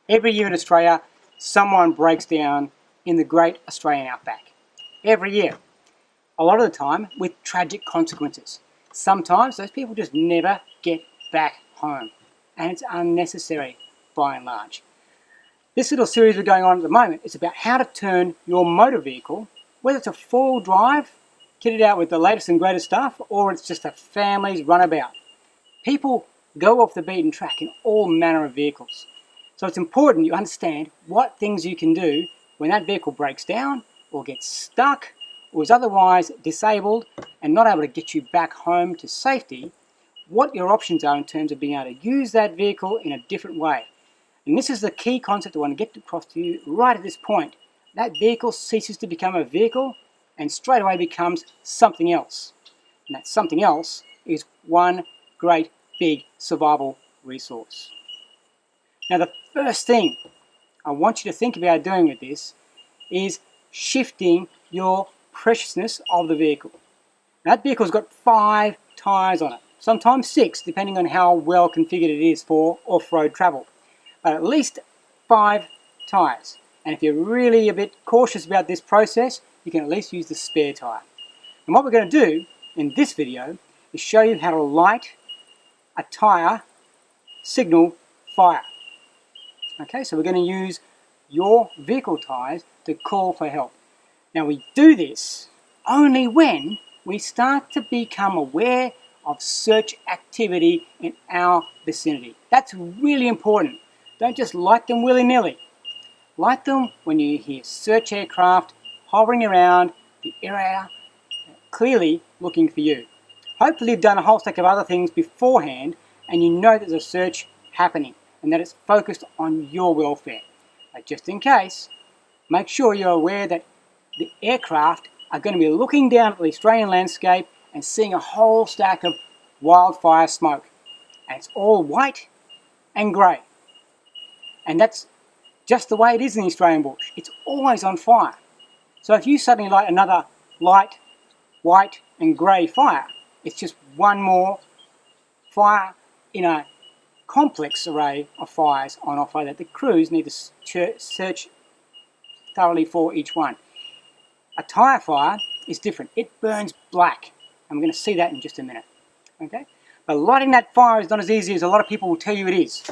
Every year in Australia, someone breaks down in the Great Australian Outback. Every year. A lot of the time with tragic consequences. Sometimes those people just never get back home. And it's unnecessary by and large. This little series we're going on at the moment is about how to turn your motor vehicle, whether it's a four-wheel drive, kitted out with the latest and greatest stuff, or it's just a family's runabout. People go off the beaten track in all manner of vehicles. So it's important you understand what things you can do when that vehicle breaks down or gets stuck or is otherwise disabled and not able to get you back home to safety, what your options are in terms of being able to use that vehicle in a different way. And this is the key concept I want to get across to you right at this point. That vehicle ceases to become a vehicle and straight away becomes something else. And that something else is one great big survival resource. Now the first thing I want you to think about doing with this is shifting your preciousness of the vehicle. Now, that vehicle's got 5 tyres on it, sometimes 6 depending on how well configured it is for off-road travel. But at least 5 tyres. And if you're really a bit cautious about this process, you can at least use the spare tyre. And what we're going to do in this video is show you how to light a tyre signal fire. Okay, so we're going to use your vehicle tyres to call for help. Now we do this only when we start to become aware of search activity in our vicinity. That's really important. Don't just light them willy-nilly. Light them when you hear search aircraft hovering around the area, clearly looking for you. Hopefully you've done a whole stack of other things beforehand and you know there's a search happening and that it's focused on your welfare. But just in case, make sure you're aware that the aircraft are going to be looking down at the Australian landscape and seeing a whole stack of wildfire smoke. And it's all white and grey. And that's just the way it is in the Australian bush. It's always on fire. So if you suddenly light another light, white and grey fire, it's just one more fire in a complex array of fires on offer that the crews need to search thoroughly for each one. A tyre fire is different. It burns black, and we're going to see that in just a minute. Okay? But lighting that fire is not as easy as a lot of people will tell you it is.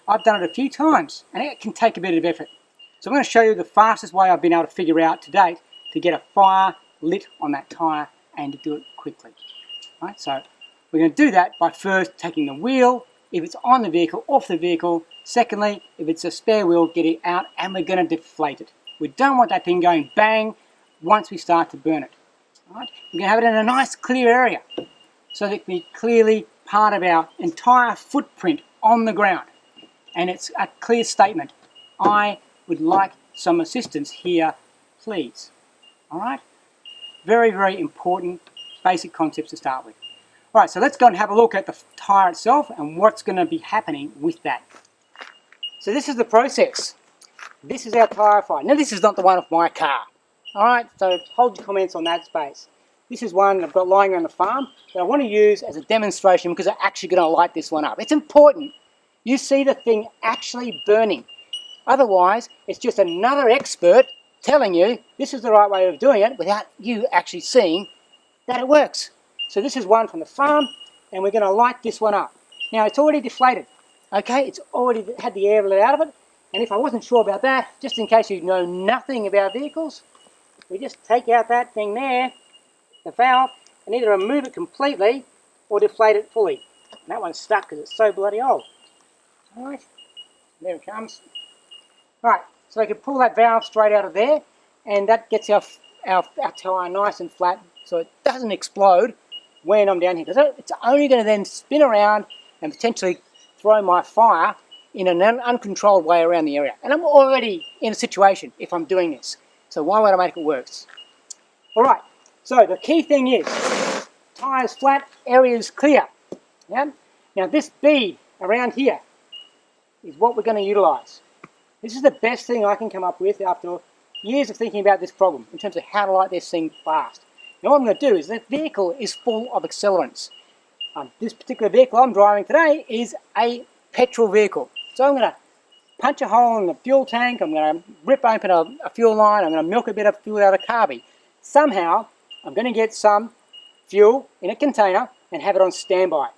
I've done it a few times, and it can take a bit of effort. So I'm going to show you the fastest way I've been able to figure out to date to get a fire lit on that tyre and to do it quickly. Right? So we're going to do that by first taking the wheel, if it's on the vehicle, off the vehicle. Secondly, if it's a spare wheel, get it out and we're going to deflate it. We don't want that thing going bang once we start to burn it. Right? We're going to have it in a nice clear area so that it can be clearly part of our entire footprint on the ground. And it's a clear statement. I would like some assistance here, please. All right? Very, very important basic concepts to start with. All right, so let's go and have a look at the tyre itself and what's going to be happening with that. So this is the process. This is our tyre fire. Now this is not the one of my car. All right, so hold your comments on that space. This is one I've got lying around the farm that I want to use as a demonstration because I'm actually going to light this one up. It's important you see the thing actually burning. Otherwise, it's just another expert telling you this is the right way of doing it without you actually seeing that it works. So this is one from the farm, and we're going to light this one up. Now it's already deflated, okay? It's already had the air let out of it, and if I wasn't sure about that, just in case you know nothing about vehicles, we just take out that thing there, the valve, and either remove it completely or deflate it fully. And that one's stuck because it's so bloody old. Alright, there it comes. Alright, so we can pull that valve straight out of there, and that gets our tyre nice and flat so it doesn't explode when I'm down here. Because it's only going to then spin around and potentially throw my fire in an uncontrolled way around the area. And I'm already in a situation if I'm doing this. So why would I make it worse? Alright, so the key thing is, tyre's flat, area's clear. Yeah? Now this bead around here is what we're going to utilise. This is the best thing I can come up with after years of thinking about this problem in terms of how to light this thing fast. Now what I'm going to do is, the vehicle is full of accelerants. This particular vehicle I'm driving today is a petrol vehicle. So I'm going to punch a hole in the fuel tank, I'm going to rip open a fuel line, I'm going to milk a bit of fuel out of carby. Somehow, I'm going to get some fuel in a container and have it on standby.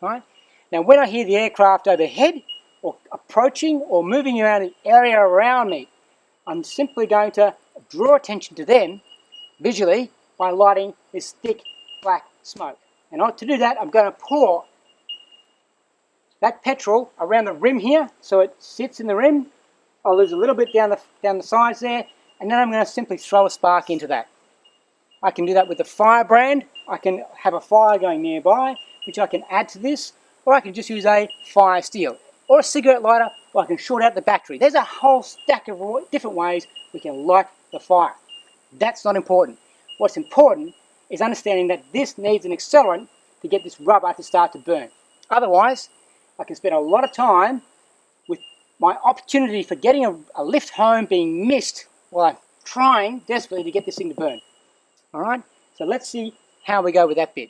Right? Now, when I hear the aircraft overhead, or approaching, or moving around the area around me, I'm simply going to draw attention to them visually by lighting this thick black smoke. And to do that, I'm going to pour that petrol around the rim here, so it sits in the rim. I'll lose a little bit down the sides there, and then I'm going to simply throw a spark into that. I can do that with the firebrand. I can have a fire going nearby, which I can add to this, or I can just use a fire steel, or a cigarette lighter, or I can short out the battery. There's a whole stack of different ways we can light the fire. That's not important. What's important is understanding that this needs an accelerant to get this rubber to start to burn. Otherwise, I can spend a lot of time with my opportunity for getting a lift home being missed while I'm trying desperately to get this thing to burn. Alright, so let's see how we go with that bit.